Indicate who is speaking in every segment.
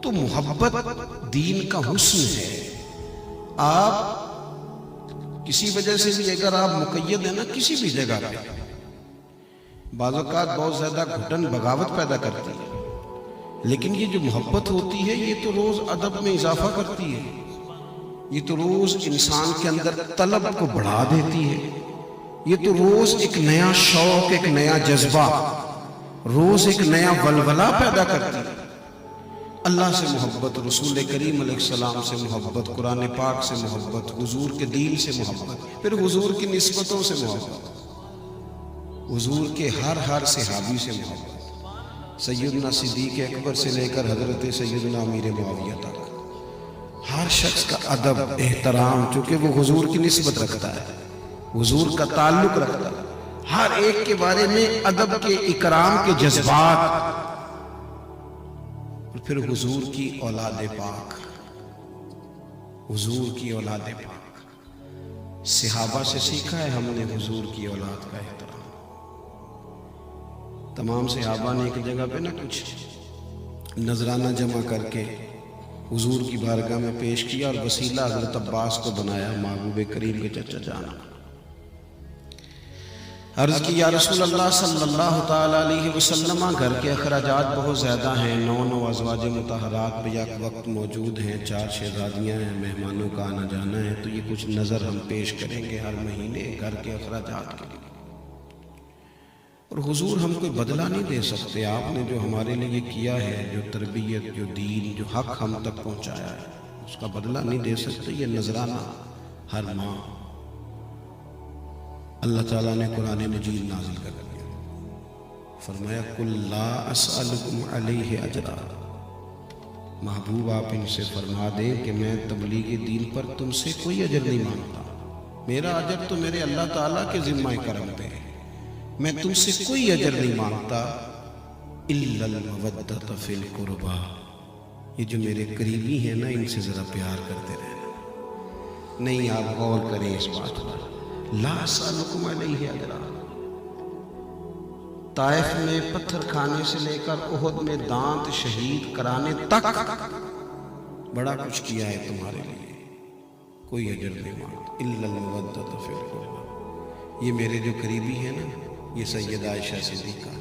Speaker 1: تو محبت دین کا حسن ہے۔ آپ کسی وجہ سے بھی اگر آپ مقید ہیں نا کسی بھی جگہ پہ، بعض اوقات بہت زیادہ گھٹن بغاوت پیدا کرتی ہے، لیکن یہ جو محبت ہوتی ہے یہ تو روز ادب میں اضافہ کرتی ہے، یہ تو روز انسان کے اندر طلب کو بڑھا دیتی ہے، یہ تو روز ایک نیا شوق، ایک نیا جذبہ، روز ایک نیا ولولہ پیدا کرتی ہے۔ اللہ سے محبت، رسول کریم علیہ السلام سے محبت، قرآن پاک سے محبت، حضور کے دین سے محبت، پھر حضور کی نسبتوں سے محبت، حضور کے ہر صحابی سے محبت، سیدنا صدیق اکبر سے لے کر حضرت سیدنا امیر معاویہ تک، ہر شخص کا ادب، احترام، چونکہ وہ حضور کی نسبت رکھتا ہے، حضور کا تعلق رکھتا ہے، ہر ایک کے بارے میں ادب کے، اکرام کے جذبات، اور پھر حضور کی اولاد پاک، حضور کی اولاد پاک، صحابہ سے سیکھا ہے ہم نے حضور کی اولاد کا احترام۔ تمام صحابہ نے ایک جگہ پہ نا کچھ نذرانہ جمع کر کے حضور کی بارگاہ میں پیش کیا اور وسیلہ حضرت عباس کو بنایا، محبوب کریم کے چچا جانا۔ عرض کی یا رسول اللہ صلی اللہ تعالیٰ علیہ وسلم، گھر کے اخراجات بہت زیادہ ہیں، 9 ازواج مطہرات پہ یک وقت موجود ہیں، 4 شہزادیاں ہیں، مہمانوں کا آنا جانا ہے، تو یہ کچھ نظر ہم پیش کریں گے ہر مہینے گھر کے اخراجات کے لیے۔ اور حضور ہم کوئی بدلہ نہیں دے سکتے، آپ نے جو ہمارے لیے کیا ہے، جو تربیت، جو دین، جو حق ہم تک پہنچایا ہے، اس کا بدلہ نہیں دے سکتے۔ یہ نذرانہ ہر ماہ اللہ تعالیٰ نے قرآن مجید نازل کر دیا، فرمایا قل لا اسألکم علیہ اجرا، محبوب آپ ان سے فرما دیں کہ میں تبلیغ دین پر تم سے کوئی اجر نہیں مانگتا، میرا اجر تو میرے اللہ تعالیٰ کے ذمہ کرم پہ ہے، میں تم سے کوئی اجر نہیں مانگتا، الا المودۃ فی القربى، یہ جو میرے قریبی ہیں نا ان سے ذرا پیار کرتے رہنا۔ نہیں، آپ غور کریں اس بات پر، لا اسألکم علیہ اجرا، طائف میں پتھر کھانے سے لے کر احد میں دانت شہید کرانے تک بڑا کچھ کیا ہے تمہارے لیے، کوئی اجر نہیں مانگتا، الا المودۃ فی القربى۔ یہ میرے جو قریبی ہیں نا، یہ سیدہ عائشہ صدیقہ،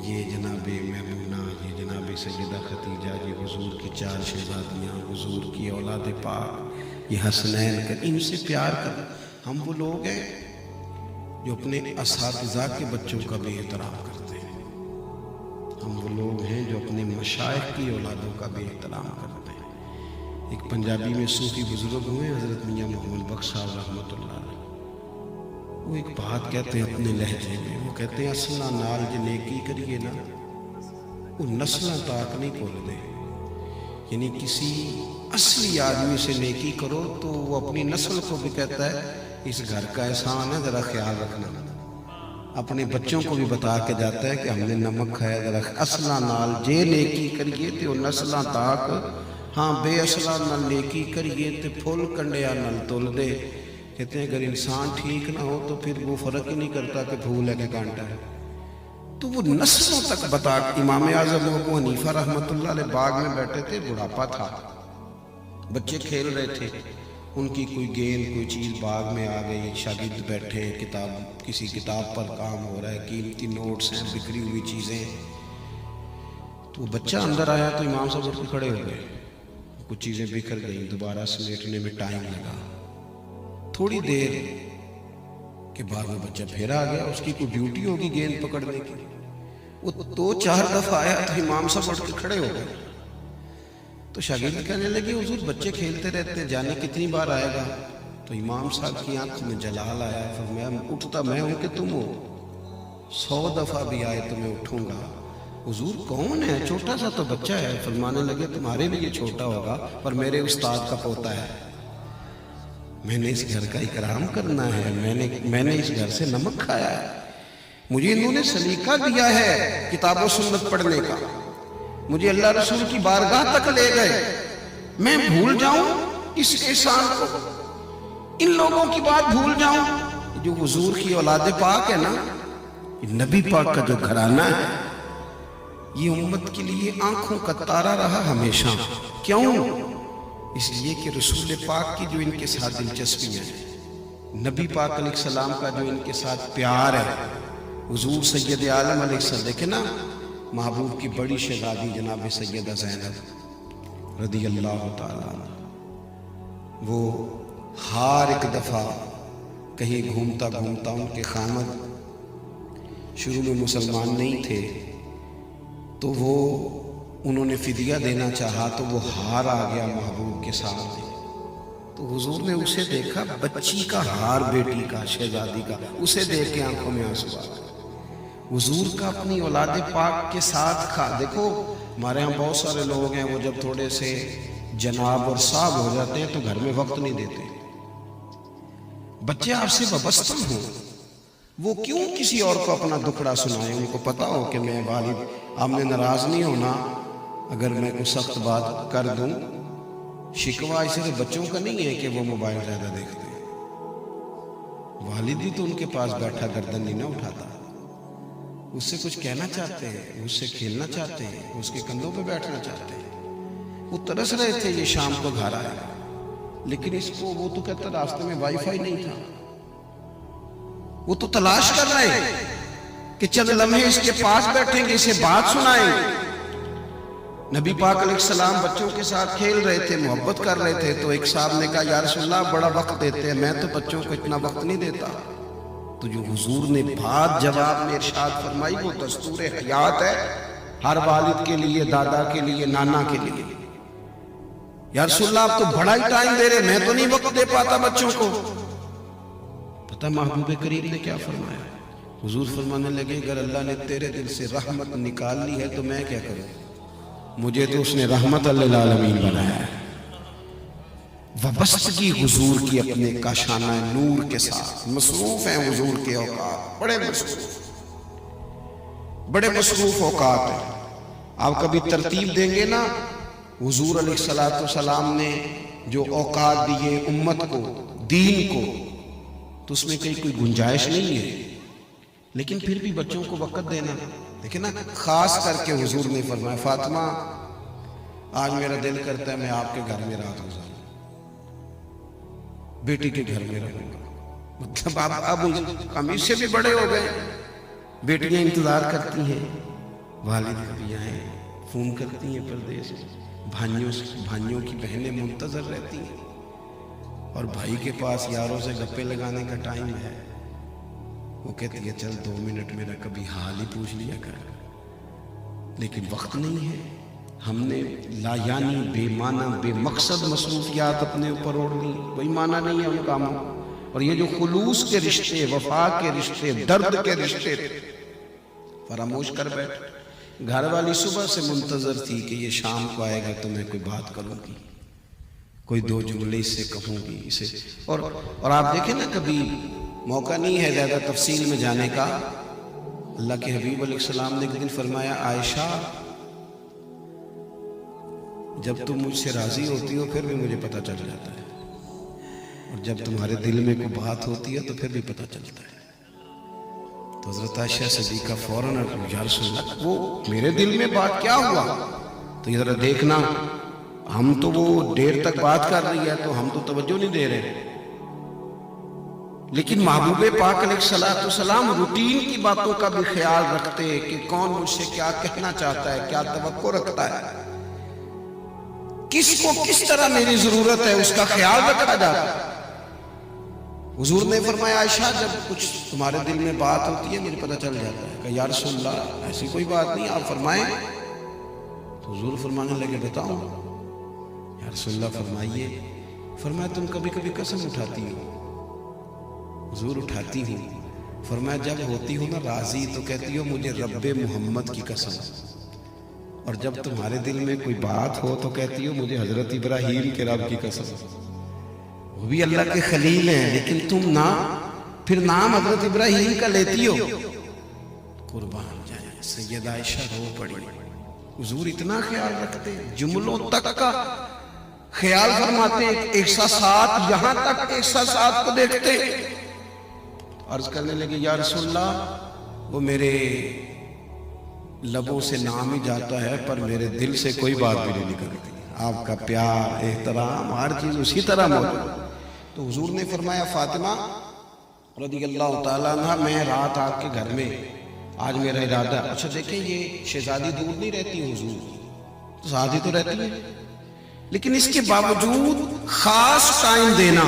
Speaker 1: یہ جناب میمونہ، یہ جناب سیدہ خدیجہ، یہ حضور کی 4 شہزادیاں، حضور کی اولاد پاک، یہ حسنین، ان سے پیار کر۔ ہم وہ لوگ ہیں جو اپنے اساتذہ کے بچوں کا بھی احترام کرتے ہیں، ہم وہ لوگ ہیں جو اپنے مشائخ کی اولادوں کا بھی احترام کرتے ہیں۔ ایک پنجابی میں صوفی بزرگ ہوئے حضرت میاں محمد بخش صاحب رحمۃ اللہ علیہ، وہ ایک بات کہتے ہیں اپنے لہجے میں، وہ کہتے ہیں اصلہ نال جو نیکی کریے نا وہ نسلیں تاک نہیں بھول دے، یعنی کسی اصلی آدمی سے نیکی کرو تو وہ اپنی نسل کو بھی کہتا ہے اس گھر کا احسان ہے، ذرا خیال رکھنا، اپنے بچوں کو بھی بتا کے جاتا ہے کہ ہم نے نمک کھایا، ذرا اصلہ نال جے نیکی کریے تے وہ نسلاں تاک، ہاں بے اصلہ نال نیکی کریے تے پھول کنڈیا نال تل دے۔ کہتے ہیں اگر انسان ٹھیک نہ ہو تو پھر وہ فرق ہی نہیں کرتا کہ پھول ہے کہ کانٹا ہے، تو وہ نسلوں تک بتا۔ امام اعظم ابو حنیفہ رحمۃ اللہ علیہ باغ میں بیٹھے تھے، بڑھاپا تھا، بچے کھیل رہے تھے، ان کی کوئی گیند کوئی چیز باغ میں آ گئی، شاگرد بیٹھے، کتاب کسی کتاب پر کام ہو رہا ہے، قیمتی نوٹس ہیں، بکھری ہوئی چیزیں، تو وہ بچہ اندر آیا تو امام صاحب اٹھ کے کھڑے ہو گئے، کچھ چیزیں بکھر گئیں، دوبارہ سمیٹنے میں ٹائم لگا، تھوڑی دیر کے بعد وہ بچہ پھر آ گیا، اس کی کوئی ڈیوٹی ہوگی گیند پکڑنے کی، وہ 2-4 دفعہ آیا تو امام صاحب اٹھ کے کھڑے ہو گئے، تو شاگرد کہنے لگے حضور بچے کھیلتے رہتے، جانے کتنی بار آئے گا؟ تو امام صاحب کی آنکھ میں جلال آیا، فرمایا اٹھتا میں ہوں کہ تم ہو، 100 دفعہ بھی آئے تو میں اٹھوں گا۔ حضور کون ہے؟ چھوٹا سا تو بچہ ہے۔ فرمانے لگے تمہارے لیے چھوٹا ہوگا پر میرے استاد کا پوتا ہے، میں نے اس گھر کا اکرام کرنا ہے، میں نے اس گھر سے نمک کھایا ہے، مجھے انہوں نے سلیقہ دیا ہے کتاب و سنت پڑھنے کا، مجھے اللہ رسول کی بارگاہ تک لے گئے، میں بھول جاؤں اس احسان کو، ان لوگوں کی بات بھول جاؤں؟ جو حضور کی اولاد پاک ہے نا، نبی پاک کا جو گھرانہ ہے، یہ امت کے لیے آنکھوں کا تارا رہا ہمیشہ. کیوں؟ اس لیے کہ رسول پاک کی جو ان کے ساتھ دلچسپیاں ہیں، نبی پاک علیہ السلام کا جو ان کے ساتھ پیار ہے، حضور سید عالم علیہ السلام، دیکھیں نا محبوب کی بڑی شہزادی جناب سیدہ زینب رضی اللہ تعالیٰ عنہ، وہ ہر ایک دفعہ کہیں گھومتا گھومتا، ان کے خامد شروع میں مسلمان نہیں تھے تو وہ انہوں نے فدیہ دینا چاہا تو وہ ہار آ گیا محبوب کے سامنے. تو حضور نے اسے دیکھا، بچی کا ہار، بیٹی کا، شہزادی کا، اسے دیکھ کے آنکھوں میں آنسو آ گئے. حضور کا اپنی اولاد پاک کے ساتھ دیکھو ہمارے ہاں بہت سارے لوگ ہیں، وہ جب تھوڑے سے جناب اور صاحب ہو جاتے ہیں تو گھر میں وقت نہیں دیتے. بچے آپ سے وابستہ ہوں، وہ کیوں کسی اور کو اپنا دکھڑا سنائیں؟ ان کو پتا ہو کہ میں والد، آپ نے ناراض نہیں ہونا اگر میں کوئی سخت بات کر دوں. شکوہ صرف بچوں کا نہیں ہے کہ وہ موبائل زیادہ دیکھتے ہیں، والد بھی تو ان کے پاس بیٹھا گردن نہیں نہ اٹھاتا، اس سے کچھ کہنا چاہتے ہیں، اس سے کھیلنا چاہتے ہیں، اس کے کندھوں پہ بیٹھنا چاہتے ہیں. وہ ترس رہے تھے یہ شام کو گھر آئے گا، لیکن اس کو وہ تو کہتا راستے میں وائی فائی نہیں تھا. وہ تو تلاش کر رہے ہیں کہ چند لمحے اس کے پاس بیٹھیں گے، اسے بات سنائیں گے. نبی پاک علیہ السلام بچوں کے ساتھ کھیل رہے تھے، محبت کر رہے تھے. تو ایک صاحب نے کہا یا رسول اللہ بڑا وقت دیتے ہیں، میں تو بچوں کو اتنا وقت نہیں دیتا. تو جو حضور نے بات جواب میں ارشاد فرمائی وہ دستور حیات ہے ہر والد کے لیے، دادا کے لیے، نانا کے لیے. یا رسول اللہ آپ تو بڑا ہی ٹائم دے رہے، میں تو نہیں وقت دے پاتا بچوں کو. پتہ محبوب کریم نے کیا فرمایا؟ حضور فرمانے لگے اگر اللہ نے تیرے دل سے رحمت نکال لی ہے تو میں کیا کروں؟ مجھے تو اس نے رحمت للعالمین بنایا ہے. وابستگی حضور کی اپنے کاشانہ نور کے ساتھ. مصروف ہیں حضور کے اوقات، بڑے مصروف اوقات ہیں. آپ کبھی ترتیب دیں گے نا، حضور علیہ السلام نے جو اوقات دیے امت کو، دین کو، تو اس میں کوئی گنجائش نہیں ہے. لیکن پھر بھی بچوں کو وقت دینا، دیکھیں نا خاص کر کے حضور نے فرمایا فاطمہ آج میرا دل کرتا ہے میں آپ کے گھر میں رات گزاروں، بیٹی کے گھر میں رہوں گا. مطلب اب ہم اس سے بھی بڑے ہو گئے، بیٹیاں انتظار کرتی ہیں والد کبھی آئیں، فون کرتی ہیں پردیس، بھائیوں کی بہنیں منتظر رہتی ہیں، اور بھائی کے پاس یاروں سے گپے لگانے کا ٹائم ہے. وہ کہتی ہے چل 2 منٹ میرا کبھی حال ہی پوچھ لیا کر، لیکن وقت نہیں ہے. ہم نے لا یعنی بے معنی بے مقصد مصروفیات اپنے اوپر اوڑھ لی، کوئی معنی نہیں ہے ان کاموں. اور یہ جو خلوص کے رشتے، وفا کے رشتے، درد کے رشتے فراموش کر بیٹھ. گھر والی صبح سے منتظر تھی کہ یہ شام کو آئے گا تو میں کوئی بات کروں گی، کوئی 2 جملے اس سے کہوں گی اسے. اور آپ دیکھیں نا کبھی موقع نہیں ہے زیادہ تفصیل میں جانے کا. اللہ کے حبیب علیہ السلام نے ایک دن فرمایا عائشہ جب تم مجھ سے راضی ہوتی ہو پھر بھی مجھے پتہ چل جاتا ہے، اور جب تمہارے دل میں کوئی بات ہوتی ہے تو پھر بھی پتہ چلتا ہے. تو حضرت عائشہ صدیقہ فوراً یا رسول اللہ وہ میرے دل میں بات کیا ہوا؟ تو یہ ذرا دیکھنا، ہم تو وہ دیر تک بات کر رہی ہے تو ہم تو توجہ نہیں دے رہے، لیکن محبوب پاک علیہ السلام روٹین کی باتوں کا بھی خیال رکھتے کہ کون مجھ سے کیا کہنا چاہتا ہے، کیا توقع رکھتا ہے، کس کو کس طرح میری ضرورت ہے، اس کا خیال رکھا جاتا ہے. حضور نے فرمایا عائشہ جب کچھ تمہارے دل میں بات ہوتی ہے مجھے پتہ چل جاتا ہے. کہ یا رسول اللہ ایسی کوئی بات نہیں، آپ فرمائیں. تو حضور فرمانے لگے بتاؤں؟ یا رسول اللہ فرمائیے. فرمایا تم کبھی کبھی قسم اٹھاتی ہو؟ حضور اٹھاتی ہوں. فرمایا جب ہوتی ہو نا راضی تو کہتی ہو مجھے رب محمد کی قسم، اور جب تمہارے دل میں کوئی بات ہو تو کہتی ہو مجھے حضرت ابراہیم کے رب کی قسم. وہ بھی اللہ کے خلیل ہیں لیکن تم نہ پھر نام حضرت ابراہیم کا لیتی ہو. قربان جائیں سیدہ عائشہ رو پڑی. حضور اتنا خیال رکھتے ہیں، جملوں تک کا خیال فرماتے ہیں، احساسات یہاں تک احساسات کو دیکھتے ہیں. عرض کرنے لگے یا رسول اللہ وہ میرے لبوں سے نام ہی جاتا ہے پر میرے دل سے کوئی بات بھی نہیں نکلتی. آپ کا پیار، احترام، ہر چیز اسی طرح موجود. تو حضور نے فرمایا فاطمہ رضی اللہ تعالیٰ عنہ، میں رات آپ کے گھر میں، آج میرا ارادہ. اچھا دیکھیں یہ شہزادی دور نہیں رہتی حضور، تو شادی تو رہتی ہے، لیکن اس کے باوجود خاص ٹائم دینا.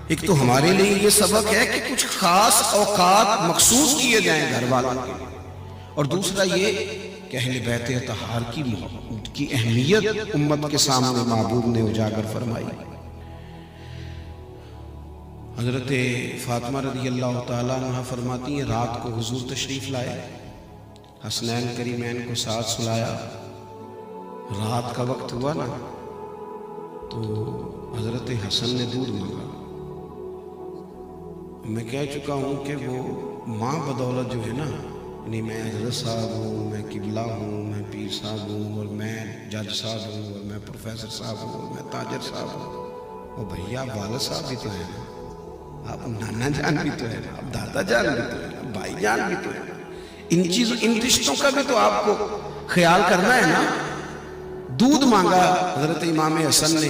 Speaker 1: ایک تو ہمارے لیے یہ سبق ہے کہ کچھ خاص اوقات مخصوص کیے جائیں گھر والوں کے، اور دوسرا یہ کہ اہل بیت اطہار کی اہمیت امت کے سامنے محبوب نے اجاگر فرمائی. حضرت فاطمہ رضی اللہ تعالیٰ عنہ فرماتی ہیں رات کو حضور تشریف لائے، حسنین کریمین کو ساتھ سلایا. رات کا وقت ہوا نا تو حضرت حسن نے دودھ مانگا. میں کہہ چکا ہوں کہ وہ ماں بدولت جو ہے نا، یعنی میں حضرت صاحب ہوں، میں قبلہ ہوں، میں پیر صاحب ہوں، اور میں جج صاحب ہوں، اور میں پروفیسر صاحب ہوں، اور میں تاجر صاحب ہوں، اور بھیا والد صاحب بھی تو ہیں نا، آپ نانا جان بھی تو ہے نا، آپ دادا جان بھی تو ہے نا، بھائی جان بھی تو ہے نا. ان رشتوں کا بھی تو آپ کو خیال کرنا ہے نا. دودھ مانگا حضرت امام حسن نے،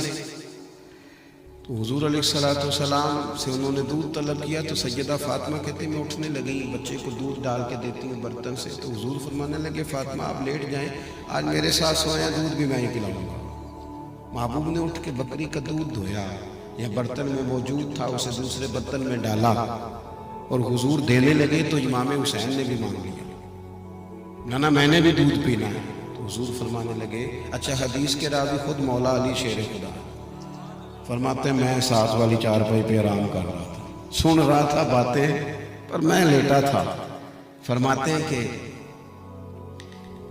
Speaker 1: تو حضور علیہ السلام سے انہوں نے دودھ طلب کیا. تو سیدہ فاطمہ کہتے میں اٹھنے لگی، بچے کو دودھ ڈال کے دیتی ہوں برتن سے. تو حضور فرمانے لگے فاطمہ آپ لیٹ جائیں، آج میرے ساتھ سویا، دودھ بھی میں ہی پلاؤں گا. محبوب نے اٹھ کے بکری کا دودھ دھویا، یا برتن میں موجود تھا اسے دوسرے برتن میں ڈالا اور حضور دینے لگے. تو امام حسین نے بھی مانگ لیا، نانا میں نے بھی دودھ پینا ہے. تو حضور فرمانے لگے اچھا حدیث کے راوی خود مولا علی شیر خدا فرماتے ہیں میں ساتھ والی چارپائی پہ آرام کر رہا تھا، سن رہا تھا باتیں، پر میں لیٹا تھا. فرماتے ہیں کہ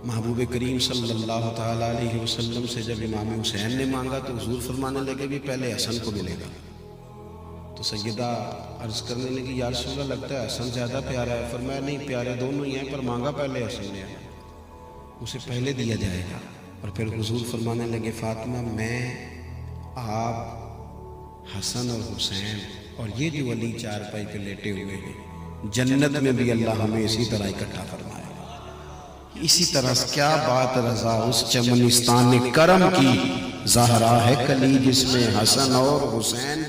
Speaker 1: محبوب کریم صلی اللہ تعالیٰ علیہ وسلم سے جب امام حسین نے مانگا تو حضور فرمانے لگے بھی پہلے حسن کو ملے گا. تو سیدہ عرض کرنے لگی یا رسول اللہ لگتا ہے حسن زیادہ پیارا ہے. فرمایا نہیں پیارے دونوں ہی ہیں، پر مانگا پہلے حسن نے، اسے پہلے دیا جائے گا. اور پھر حضور فرمانے لگے فاطمہ میں، آپ، حسن اور حسین اور یہ جو علی چارپائی پہ لیٹے ہوئے ہیں، جنت میں بھی اللہ ہمیں اسی طرح اکٹھا فرمائے گا. اسی طرح کیا بات رضا اس چمنستان کرم کی، زہرا ہے کلی جس میں حسن اور حسین